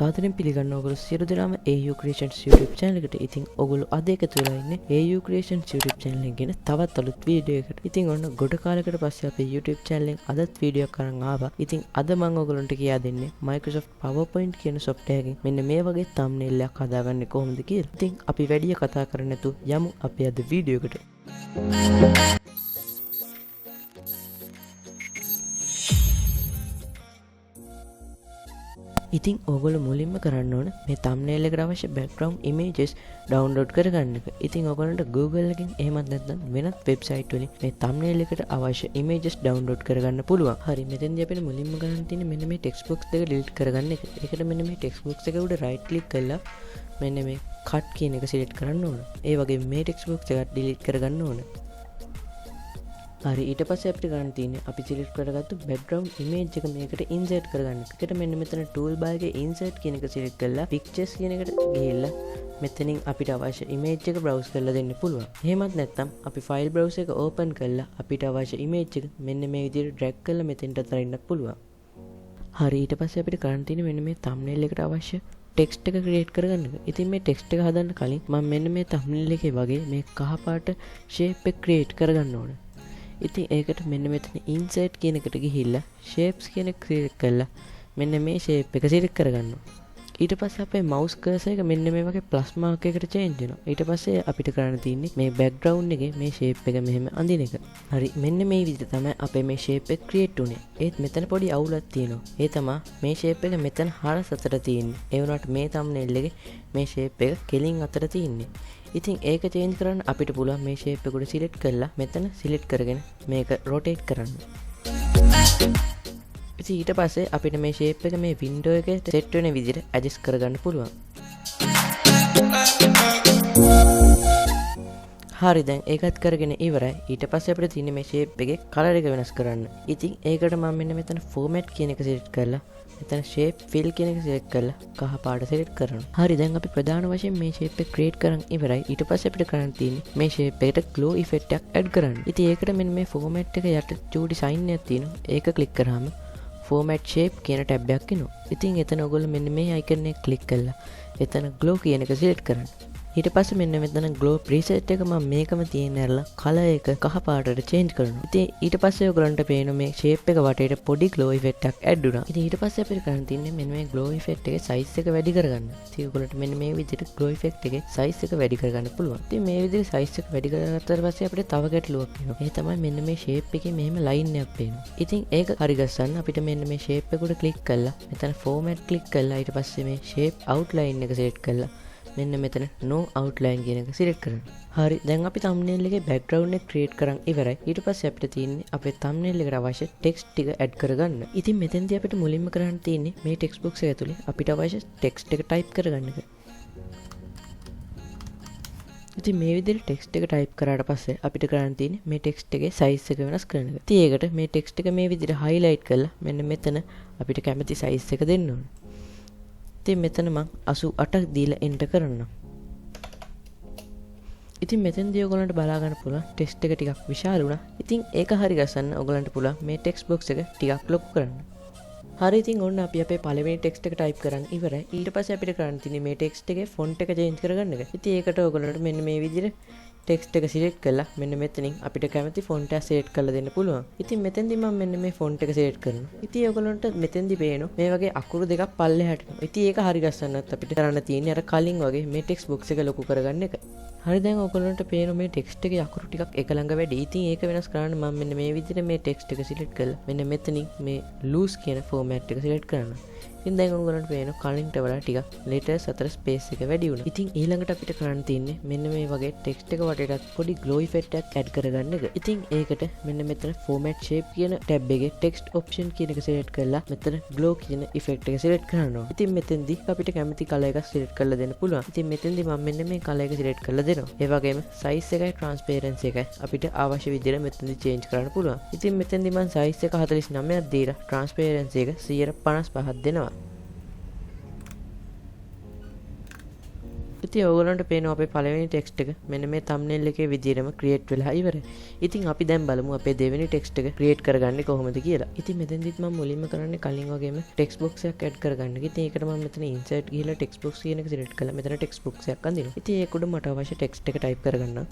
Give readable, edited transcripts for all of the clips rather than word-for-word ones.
සාදරයෙන් පිළිගන්න ඔයගොල්ලෝ සියලු දෙනාම AU Creations YouTube channel එකට. ඉතින් ඔයගොල්ලෝ අද එකතු වෙලා ඉන්නේ AU Creations YouTube channel එක ගැන තවත් අලුත් වීඩියෝ එකකට. ඉතින් ඔන්න ගොඩ කාලයකට පස්සේ අපේ YouTube channel එකෙන් අදත් වීඩියෝ එකක් අරන් ආවා. ඉතින් අද මම ඔයගොල්ලන්ට කියා දෙන්නේ Microsoft PowerPoint කියන software එකෙන් මෙන්න මේ වගේ thumbnail එකක් හදාගන්නේ කොහොමද කියලා. ඉතින් අපි වැඩි කතා කරන්නේ නැතුව යමු අපේ අද වීඩියෝ එකට. ඉතින් ඔයගොල්ලෝ මුලින්ම කරන්න ඕන මේ thumbnail එකට අවශ්‍ය background images download කරගන්න එක. ඉතින් ඔයගොල්ලන්ට Google එකෙන් එහෙමත් නැත්නම් වෙනත් website වලින් මේ thumbnail එකට අවශ්‍ය images download කරගන්න පුළුවන්. හරි මෙතෙන්දී අපිට මුලින්ම කරන්න තියෙන්නේ මෙන්න මේ text box දෙක delete කරගන්න එක. ඒකට මෙන්න මේ text box එක උඩ right click කරලා මෙන්න මේ cut කියන එක select කරන්න ඕන. ඒ වගේම මේ text box එක delete කරගන්න ඕන. හරි ඊට පස්සේ අපිට ගන්න තියෙන්නේ අපි select කරගත්තු background image එක මේකට insert කරගන්න. ඒකට මෙන්න මෙතන toolbar එකේ insert කියන එක select කරලා pictures කියන එකට ගිහිල්ලා මෙතනින් අපිට අවශ්‍ය image එක browse කරලා දෙන්න පුළුවන්. එහෙමත් නැත්නම් අපි file browser එක open කරලා අපිට අවශ්‍ය image එක මෙන්න මේ විදිහට drag කරලා මෙතෙන්ට අතරින්නත් පුළුවන්. හරි ඊට පස්සේ අපිට ගන්න තියෙන්නේ මෙන්න මේ thumbnail එකට අවශ්‍ය ටෙක්ස්ට් එක ක්‍රියේට් කරගන්න එක. ඉතින් මේ ටෙක්ස්ට් එක හදන්න කලින් මම මෙන්න මේ thumbnail එකේ වගේ මේ කහ පාට shape එක ක්‍රියේට් කරගන්න ඕනේ. ඉතින් ඒකට මෙන්න මෙතන insert කියන එකට ගිහිල්ලා shapes කියන එක select කරලා මෙන්න මේ shape එක select කරගන්නවා. ඊට පස්සේ අපේ mouse cursor එක මෙන්න මේ වගේ plus mark එකකට change වෙනවා. ඊට පස්සේ අපිට කරන්න තියෙන්නේ මේ background එකේ මේ shape එක මෙහෙම අඳින එක. හරි මෙන්න මේ විදිහට තමයි අපේ මේ shape එක create උනේ. ඒත් මෙතන පොඩි අවුලක් තියෙනවා. ඒ තමයි මේ shape එක මෙතන හරස් අතර තියෙන්නේ. ඒ වුණාට මේ thumbnail එකේ මේ shape එක කෙලින් අතර තියෙන්නේ. ඉතින් ඒක change කරන්න අපිට පුළුවන් මේ shape එක උඩ select කරලා මෙතන select කරගෙන මේක rotate කරන්න. ඉතින් ඊට පස්සේ අපිට මේ shape එක මේ window එකේ set වෙන විදිහට adjust කරගන්න පුළුවන්. හරි දැන් ඒකත් කරගෙන ඉවරයි. ඊට පස්සේ අපිට තියෙන්නේ මේ shape එකේ color එක වෙනස් කරන්න. ඉතින් ඒකට මම මෙන්න මෙතන format කියන එක select කරලා මෙතන shape fill කියන එක select කරලා කහ පාට select කරනවා. හරි දැන් අපි ප්‍රධාන වශයෙන් මේ shape එක create කරන් ඉවරයි. ඊට පස්සේ අපිට කරන්න තියෙන්නේ මේ shape එකට glow effect එකක් add කරන්න. ඉතින් ඒකට මෙන්න මේ format එක යට චූටි sign එකක් තියෙනවා. ඒක click කරාම format shape කියන tab එකක් එනවා. ඉතින් එතන ඔයගොල්ලෝ මෙන්න මේ icon එක click කරලා එතන glow කියන එක select කරන්න. ඊට පස්සේ මෙන්න මෙතන glow preset එක මම මේකම තියෙන ඇරලා color එක කහ පාටට change කරනවා. ඉතින් ඊට පස්සේ ඔයගලන්ට පේන මේ shape එක වටේට පොඩි glow effect එකක් add වුණා. ඉතින් ඊට පස්සේ අපිට කරන්න තියෙන්නේ මෙන්න මේ glow effect එකේ size එක වැඩි කරගන්න. ඉතින් ඔයගලන්ට මෙන්න මේ විදිහට glow effect එකේ size එක වැඩි කරගන්න පුළුවන්. ඉතින් මේ විදිහට size එක වැඩි කරගත්තාට පස්සේ අපිට තව ගැටලුවක් එනවා. ඒ තමයි මෙන්න මේ shape එකේ මෙහෙම line එකක් පේනවා. ඉතින් ඒක හරි ගස්සන්න අපිට මෙන්න මේ shape එක උඩ click කරලා මෙතන format click කරලා ඊට පස්සේ මේ shape outline එක select කරලා මෙන්න මෙතන no outline කියන එක select කරන්න. හරි දැන් අපි thumbnail එකේ background එක create කරන් ඉවරයි. ඊට පස්සේ අපිට තියෙන්නේ අපේ thumbnail එකට අවශ්‍ය text ටික add කරගන්න. ඉතින් මෙතෙන්දී අපිට මුලින්ම කරන්න තියෙන්නේ මේ text box එක ඇතුලේ අපිට අවශ්‍ය text එක type කරගන්න එක. ඉතින් මේ විදිහට text එක type කරාට පස්සේ අපිට කරන්න තියෙන්නේ මේ text එකේ size එක වෙනස් කරන එක. ඉතින් ඒකට මේ text එක මේ විදිහට highlight කරලා මෙන්න මෙතන අපිට කැමති size එක දෙන්න ඕනේ. ඉතින් මෙතන මම 88ක් දීලා enter කරනවා. ඉතින් මෙතෙන්දී ඔයගොල්ලන්ට බලා ගන්න පුළුවන් ටෙක්ස්ට් එක ටිකක් විශාල වුණා. ඉතින් ඒක හරි ගස්සන්න ඔයගොල්ලන්ට පුළුවන් මේ ටෙක්ස්ට් බොක්ස් එක ටිකක් ලොකු කරන්න. හරි ඉතින් ඔන්න අපි අපේ පළවෙනි ටෙක්ස්ට් එක type කරන් ඉවරයි. ඊට පස්සේ අපිට කරන්න තියෙන්නේ මේ ටෙක්ස්ට් එකේ font එක change කරගන්න එක. ඉතින් ඒකට ඔයගොල්ලන්ට මෙන්න මේ විදිහට ටෙක්ස්ට් එක select කරලා මෙන්න මෙතනින් අපිට කැමති font එක select කරලා දෙන්න පුළුවන්. ඉතින් මෙතෙන්දී මම මෙන්න මේ font එක select කරනවා. ඉතින් ඔයගොල්ලන්ට මෙතෙන්දී පේනවා මේ වගේ අකුරු දෙකක් පල්ලෙහාට යනවා. ඉතින් ඒක හරි ගස්සන්නත් අපිට කරන්න තියෙන්නේ අර කලින් වගේ මේ ටෙක්ස්ට් බොක්ස් එක ලොකු කරගන්න එක. හරි දැන් ඔයගොල්ලන්ට පේනවා මේ ටෙක්ස්ට් එකේ අකුරු ටිකක් එක ළඟ වැඩි. ඉතින් ඒක වෙනස් කරන්න මම මෙන්න මේ විදිහට මේ ටෙක්ස්ට් එක select කරලා මෙන්න මෙතනින් මේ loose කියන format එක select කරනවා. ඉතින් දැන් ඔයගොල්ලන්ට පේනවා කලින්ට වඩා ටිකක් letters අතර space එක වැඩි වුණා. ඉතින් ඊළඟට අපිට කරන්න තියෙන්නේ මෙන්න මේ වගේ ටෙක්ස්ට් එක වටේටත් පොඩි glow effect එකක් add කරගන්න එක. ඉතින් ඒකට මෙන්න මෙතන format shape කියන tab එකේ text option කියන එක select කරලා මෙතන glow කියන effect එක select කරනවා. ඉතින් මෙතෙන්දී අපිට කැමති color එකක් select කරලා දෙන්න පුළුවන්. ඉතින් මෙතෙන්දී මම මෙන්න මේ color එක select කරලා දෙනවා. ඒ වගේම size එකයි transparency එකයි අපිට අවශ්‍ය විදිහට මෙතෙන්දී change කරන්න පුළුවන්. ඉතින් මෙතෙන්දී මම size එක 49ක් දීලා transparency එක 155ක් දෙනවා. ඉතින් ඔයගොල්ලන්ට පේනවා අපේ පළවෙනි ටෙක්ස්ට් එක මෙන්න මේ thumbnail එකේ විදිහටම ක්‍රියේට් වෙලා ඉවරයි. ඉතින් අපි දැන් බලමු අපේ දෙවෙනි ටෙක්ස්ට් එක ක්‍රියේට් කරගන්නේ කොහොමද කියලා. ඉතින් මෙතෙන්දිත් මම මුලින්ම කරන්නේ කලින් වගේම ටෙක්ස්ට් බොක්ස් එකක් ඇඩ් කරගන්න. ඉතින් ඒකට මම මෙතන ඉන්සර්ට් ගිහලා ටෙක්ස්ට් බොක්ස් කියන එක සිලෙක්ට් කළා. මෙතන ටෙක්ස්ට් බොක්ස් එකක් අඳිනවා. ඉතින් ඒක උඩ මට අවශ්‍ය ටෙක්ස්ට් එක ටයිප් කරගන්න.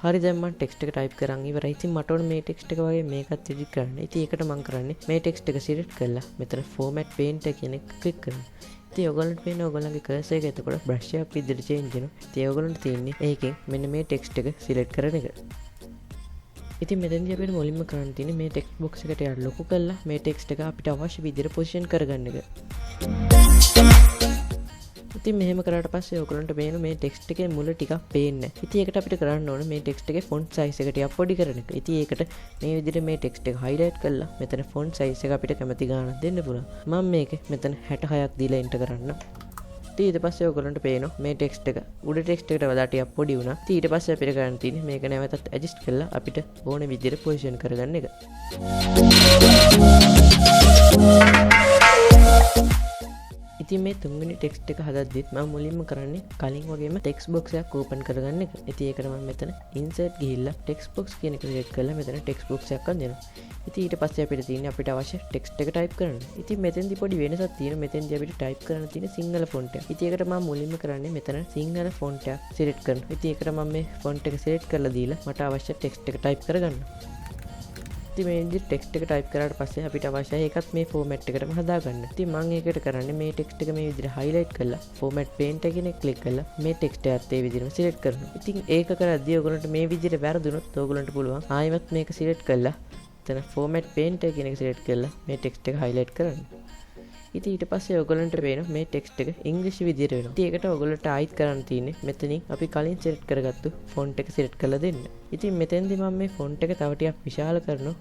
හරි දැන් මම ටෙක්ස්ට් එක ටයිප් කරන් ඉවරයි. ඉතින් මට ඕන මේ ටෙක්ස්ට් එක වගේ මේකත් එඩිට් කරන්න. ඉතින් ඒකට මම කරන්නේ මේ ටෙක්ස්ට් එක සිලෙක්ට් කරලා මෙතන format paint කියන එක ක්ලික් කරනවා. ඉතින් ඔයගොල්ලන්ට පේනවා ඔයගොල්ලන්ගේ cursor එක එතකොට brush එකක් විදිහට change වෙනවා. ඉතින් ඔයගොල්ලන්ට තියෙන්නේ ඒකෙන් මෙන්න මේ ටෙක්ස්ට් එක සිලෙක්ට් කරන එක. ඉතින් මෙතනදී අපිට මුලින්ම කරන්න තියෙන්නේ මේ ටෙක්ස්ට් බොක්ස් එකට යට ලොකු කරලා මේ ටෙක්ස්ට් එක අපිට අවශ්‍ය විදිහට පොසිෂන් කරගන්න එක. ඉතින් මෙහෙම කරාට පස්සේ ඔයගොල්ලන්ට පේන මේ ටෙක්ස්ට් එකේ මුල ටිකක් පේන්නේ නැහැ. ඉතින් ඒකට අපිට කරන්න ඕන මේ ටෙක්ස්ට් එකේ ෆොන්ට් සයිස් එක ටිකක් පොඩි කරන එක. ඉතින් ඒකට මේ විදිහට මේ ටෙක්ස්ට් එක highlight කරලා මෙතන ෆොන්ට් සයිස් එක අපිට කැමති ගානක් දෙන්න පුළුවන්. මම මේකේ මෙතන 66ක් දීලා එන්ටර් කරන්න. ඉතින් ඊට පස්සේ ඔයගොල්ලන්ට පේනවා මේ ටෙක්ස්ට් එක උඩ ටෙක්ස්ට් එකට වඩා ටිකක් පොඩි වුණා. ඉතින් ඊට පස්සේ අපිට කරන්න තියෙන්නේ මේක නැවතත් ඇඩ්ජස්ට් කරලා අපිට ඕන විදිහට පොසිෂන් කරගන්න එක. ඉතින් මේ තුන්වෙනි ටෙක්ස්ට් එක හදද්දිත් මම මුලින්ම කරන්නේ කලින් වගේම ටෙක්ස්ට් බොක්ස් එකක් ඕපන් කරගන්න එක. ඉතින් ඒකට මම මෙතන ඉන්සර්ට් ගිහිල්ලා ටෙක්ස්ට් බොක්ස් කියන එක සිලෙක්ට් කරලා මෙතන ටෙක්ස්ට් බොක්ස් එකක් අඳිනවා. ඉතින් ඊට පස්සේ අපිට තියෙන්නේ අපිට අවශ්‍ය ටෙක්ස්ට් එක ටයිප් කරන්න. ඉතින් මෙතෙන්දි පොඩි වෙනසක් තියෙනවා. මෙතෙන්දි අපිට ටයිප් කරන්න තියෙන සිංහල ෆොන්ට් එක. ඉතින් ඒකට මම මුලින්ම කරන්නේ මෙතන සිංහල ෆොන්ට් එකක් සිලෙක්ට් කරනවා. ඉතින් ඒකට මම මේ ෆොන්ට් එක සිලෙක්ට් කරලා දීලා මට අවශ්‍ය ටෙක්ස්ට් එක ටයිප් කරගන්නවා. ඉතින් මේ විදිහට ටෙක්ස්ට් එක ටයිප් කරාට පස්සේ අපිට අවශ්‍යයි ඒකත් මේ ෆෝමැට් එකටම හදාගන්න. ඉතින් මම ඒකට කරන්නේ මේ ටෙක්ස්ට් එක මේ විදිහට highlight කරලා format paint එකකින් ක්ලික් කරලා මේ ටෙක්ස්ට් එකත් ඒ විදිහටම select කරනවා. ඉතින් ඒක කරද්දී ඔයගොල්ලන්ට මේ විදිහට වැරදුනොත් ඔයගොල්ලන්ට පුළුවන් ආයෙමත් මේක select කරලා එතන format paint එකකින් select කරලා මේ ටෙක්ස්ට් එක highlight කරන්න. ඉතින් ඊට පස්සේ ඔයගොල්ලන්ට පේනවා මේ ටෙක්ස්ට් එක ඉංග්‍රීසි විදිහට වෙනවා. ඉතින් ඒකට ඔයගොල්ලන්ට ආයිත් කරන්න තියෙන්නේ මෙතනින් අපි කලින් select කරගත්තු font එක select කරලා දෙන්න. ඉතින් මෙතෙන්දී මම මේ font එක තව ටිකක් විශාල කරනවා.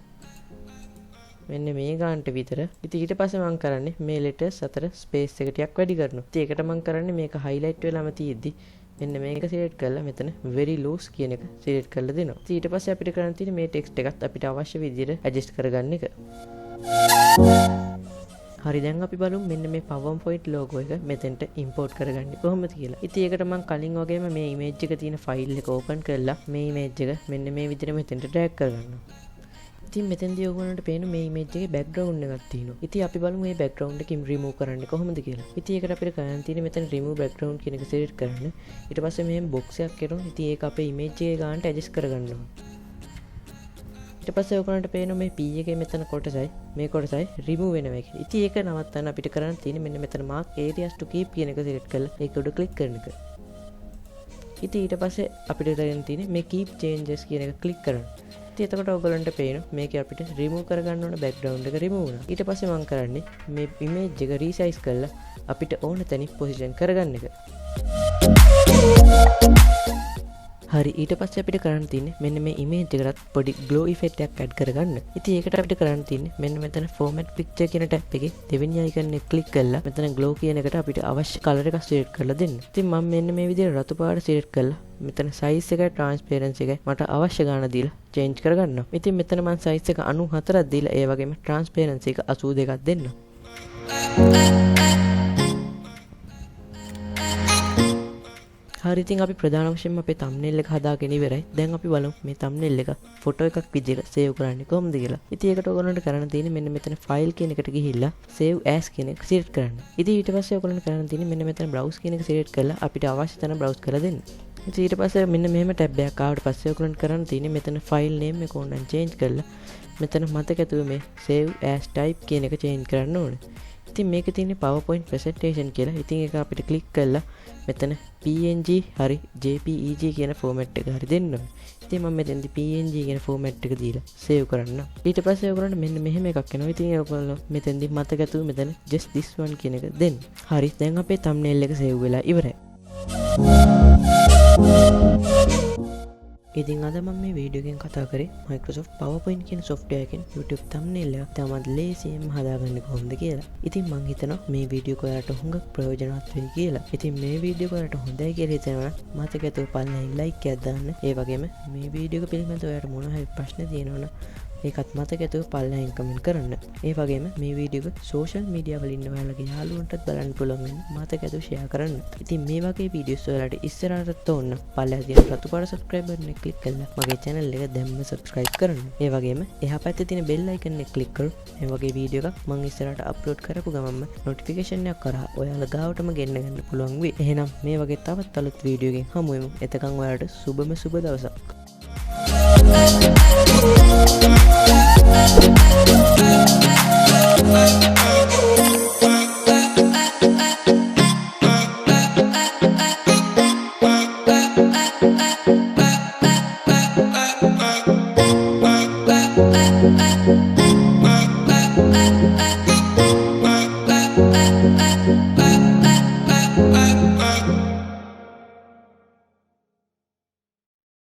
මෙන්න මේ ගානට විතර. ඉතින් ඊට පස්සේ මම කරන්නේ මේ letters අතර space එක ටිකක් වැඩි කරනවා. ඉතින් ඒකට මම කරන්නේ මේක highlight වෙලාම තියෙද්දි මෙන්න මේක select කරලා මෙතන very loose කියන එක select කරලා දෙනවා. ඉතින් ඊට පස්සේ අපිට කරන්න තියෙන්නේ මේ text එකත් අපිට අවශ්‍ය විදිහට adjust කරගන්න එක. හරි දැන් අපි බලමු මෙන්න මේ PowerPoint logo එක මෙතෙන්ට import කරගන්නේ කොහොමද කියලා. ඉතින් ඒකට මම කලින් වගේම මේ image එක තියෙන file එක open කරලා මේ image එක මෙන්න මේ විදිහට මෙතෙන්ට drag කරගන්නවා. ඉතින් මෙතෙන්දී ඔයගොල්ලන්ට පේන මේ image එකේ background එකක් තියෙනවා. ඉතින් අපි බලමු මේ background එකකින් remove කරන්නේ කොහොමද කියලා. ඉතින් ඒකට අපිට කරන්න තියෙන්නේ මෙතන remove background කියන එක select කරන්න. ඊට පස්සේ මෙහෙම box එකක් එනවා. ඉතින් ඒක අපේ image එකේ ගානට adjust කරගන්නවා. ඊට පස්සේ ඔයගොල්ලන්ට පේනවා මේ P එකේ මෙතන කොටසයි මේ කොටසයි remove වෙනවා කියලා. ඉතින් ඒක නවත්තන්න අපිට කරන්න තියෙන්නේ මෙන්න මෙතන mark areas to keep කියන එක select කරලා ඒක උඩ click කරන එක. ඉතින් ඊට පස්සේ අපිට කරන්න තියෙන්නේ මේ keep changes කියන එක click කරන්න. ඉතින් එතකොට ඔයගොල්ලන්ට පේනවා මේකේ අපිට remove කරගන්න ඕන background එක remove වුණා. ඊට පස්සේ මම කරන්නේ මේ image එක resize කරලා අපිට ඕන තැනින් position කරගන්න එක. හරි ඊට පස්සේ අපිට කරන්න තියෙන්නේ මෙන්න මේ image එකකට පොඩි glow effect එකක් add කරගන්න. ඉතින් ඒකට අපිට කරන්න තියෙන්නේ මෙන්න මෙතන format picture කියන tab එකේ දෙවෙනි icon එක click කරලා මෙතන glow කියන එකට අපිට අවශ්‍ය color එකක් select කරලා දෙන්න. ඉතින් මම මෙන්න මේ විදිහට රතු පාට select කරලා මෙතන size එකයි transparency එකයි මට අවශ්‍ය ගාන දීලා change කරගන්නවා. ඉතින් මෙතන මම size එක 94ක් දීලා ඒ වගේම transparency එක 82ක් දෙන්න. හරි ඉතින් අපි ප්‍රධාන වශයෙන්ම අපේ thumbnail එක හදාගෙන ඉවරයි. දැන් අපි බලමු මේ thumbnail එක ෆොටෝ එකක් විදිහට save කරන්නේ කොහොමද කියලා. ඉතින් ඒකට ඔයගොල්ලන්ට කරන්න තියෙන්නේ මෙන්න මෙතන file කියන එකට ගිහිල්ලා save as කියන එක select කරන්න. ඉතින් ඊට පස්සේ ඔයගොල්ලන්ට කරන්න තියෙන්නේ මෙන්න මෙතන browse කියන එක select කරලා අපිට අවශ්‍ය තැන browse කරලා දෙන්න. ඉතින් ඊට පස්සේ මෙන්න මෙහෙම tab එකක් ආවට පස්සේ ඔයගොල්ලන්ට කරන්න තියෙන්නේ මෙතන file name එක ඕනනම් change කරලා මෙතන මතක ඇතුව මේ save as type කියන එක change කරන්න ඕනේ. ඉතින් මේකේ තියෙන්නේ PowerPoint presentation කියලා. ඉතින් ඒක අපිට click කරලා මෙතන PNG හරි JPEG කියන format එක හරි දෙන්න ඕනේ. ඉතින් මම මෙතෙන්දි PNG කියන format එක දීලා save කරන්න. ඊට පස්සේ ඔයගොල්ලන්ට මෙන්න මෙහෙම එකක් එනවා. ඉතින් ඔයගොල්ලෝ මෙතෙන්දි මතක ඇතුව මෙතන just this one කියන එක දෙන්න. හරි දැන් අපේ thumbnail එක save වෙලා ඉවරයි. ඉතින් අද මම මේ වීඩියෝ එකෙන් කතා කරේ Microsoft PowerPoint කියන software එකෙන් YouTube thumbnail එක තමත් ලේසියෙන් හදාගන්න කොහොමද කියලා. ඉතින් මම හිතනවා මේ වීඩියෝ එක ඔයාලට හුඟක් ප්‍රයෝජනවත් වෙයි කියලා. ඉතින් මේ වීඩියෝ එක ඔයාලට හොඳයි කියලා හිතනවා නම් මතක ඇතුව පල්ලෙන් like එකක් දාන්න. ඒ වගේම මේ වීඩියෝ එක පිළිබඳව ඔයාලට මොන හරි ප්‍රශ්න තියෙනවා නම් ඒකත් මතක ඇතුව පල්ලෙහාන් කමෙන්ට් කරන්න. ඒ වගේම මේ වීඩියෝ එක සෝෂල් මීඩියා වල ඉන්න ඔයාලගේ යාළුවන්ටත් බලන්න පුළුවන් වෙන මතක ඇතුව ෂෙයා කරන්න. ඉතින් මේ වගේ වීඩියෝස් වලට ඉස්සරහටත් ඕන්න පල්ලෙහා තියෙන රතු පාට subscribe button එක ක්ලික් කරලා මගේ channel එක දැම්ම subscribe කරන්න. ඒ වගේම එහා පැත්තේ තියෙන bell icon එක ක්ලික් කරලා මේ වගේ වීඩියෝ එකක් මම ඉස්සරහට upload කරපු ගමන්ම notification එකක් කරා ඔයාලා ගාවටම ගෙන්න ගන්න පුළුවන් වෙයි. එහෙනම් මේ වගේ තවත් අලුත් වීඩියෝ එකකින් හමු වෙමු. එතකන් ඔයාලට සුබම සුබ දවසක්.